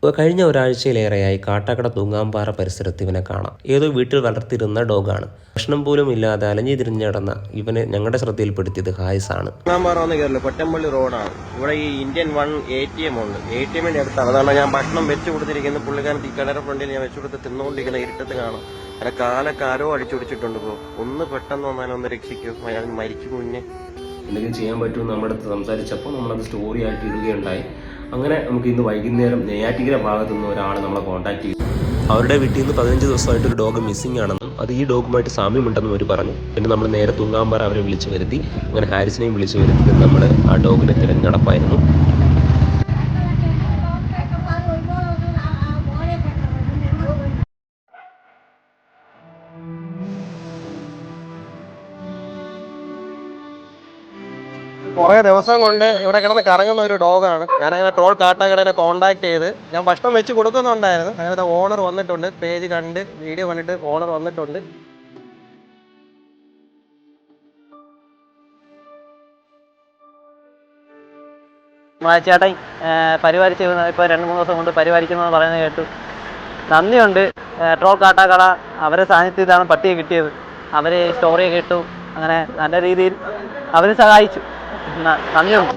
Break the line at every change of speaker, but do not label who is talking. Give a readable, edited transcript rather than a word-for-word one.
കഴിഞ്ഞ ഒരാഴ്ചയിലേറെയായി കാട്ടാക്കട തൂങ്ങാംപാറ പരിസരത്ത് ഇവനെ കാണാം. ഏതോ വീട്ടിൽ വളർത്തിയിരുന്ന ഡോഗാണ്. ഭക്ഷണം പോലും ഇല്ലാതെ അലഞ്ഞു തിരിഞ്ഞ് നടന്ന ഇവനെ ഞങ്ങളുടെ ശ്രദ്ധയിൽപ്പെടുത്തിയത് ഹാരിസാണ്.
തൂങ്ങാംപാറ വന്ന് കയറില്ല, കൊറ്റമ്പള്ളി റോഡാണ്. ഇവിടെ ഈ ഇന്ത്യൻ വൺ ATM ഉണ്ട്. ATMന്റെ അടുത്താണ്. അതാണ് ഞാൻ ഭക്ഷണം വെച്ച് കൊടുത്തിരിക്കുന്നത്. പുള്ളിക്കാരൻ ഈ കിണർ ഫ്രണ്ടിൽ ഞാൻ വെച്ചു കൊടുത്ത് തിന്നുകൊണ്ടിരിക്കുന്ന ഇരുട്ടത്ത് കാണാം. അല്ല കാലൊക്കെ ആരോ അടിച്ചൊടിച്ചിട്ടുണ്ട്. ഇപ്പോൾ ഒന്ന് പെട്ടെന്ന് വന്നാലും ഒന്ന് രക്ഷിക്കും, അയാൾ മരിക്കും മുന്നേ.
എന്തെങ്കിലും ചെയ്യാൻ പറ്റുമെന്ന് നമ്മുടെ അടുത്ത് സംസാരിച്ചപ്പോൾ നമ്മളത് സ്റ്റോറി ആയിട്ട് ഇടുകയുണ്ടായി. അങ്ങനെ നമുക്ക് ഇന്ന് വൈകുന്നേരം നെയ്യാറ്റിക്കര ഭാഗത്തു നിന്ന് ഒരാൾ നമ്മളെ കോൺടാക്ട് ചെയ്തു. അവരുടെ വീട്ടിൽ നിന്ന് 15 ദിവസമായിട്ട് ഒരു ഡോഗ് മിസ്സിംഗ് ആണെന്നും അത് ഈ ഡോഗുമായിട്ട് സാമ്യമുണ്ടെന്നും അവർ പറഞ്ഞു. പിന്നെ നമ്മൾ നേരെ തൂങ്ങാംപാറ അവരെ വിളിച്ചു വരുത്തി. അങ്ങനെ ഹാരിസിനെയും വിളിച്ചു വരുത്തി നമ്മൾ ആ ഡോഗിനെ തിരഞ്ഞെടുപ്പായിരുന്നു.
കുറെ ദിവസം കൊണ്ട് ഇവിടെ കിടന്ന് കറങ്ങുന്ന ഒരു ഡോഗാണ്. ഞാനങ്ങനെ ട്രോൾ കാട്ടാക്കടനെ കോൺടാക്ട് ചെയ്ത് ഞാൻ ഭക്ഷണം വെച്ച് കൊടുക്കുന്നുണ്ടായിരുന്നു. അങ്ങനെ ഓണർ വന്നിട്ടുണ്ട്. പേജ് കണ്ട് വീഡിയോ കണ്ടിട്ട് ഓണർ വന്നിട്ടുണ്ട്. ചേട്ടൻ പരിപാലിച്ച് ഇപ്പോൾ 2-3 ദിവസം കൊണ്ട് പരിപാലിക്കുന്നതെന്ന് പറയുന്നത് കേട്ടു. നന്ദിയുണ്ട് ട്രോൾ കാട്ടാക്കട. അവരെ സാന്നിധ്യത്തിലാണ് പട്ടിയെ കിട്ടിയത്. അവർ സ്റ്റോറിയൊക്കെ ഇട്ടു. അങ്ങനെ നല്ല രീതിയിൽ അവർ സഹായിച്ചു. നന്ദിയുണ്ട്.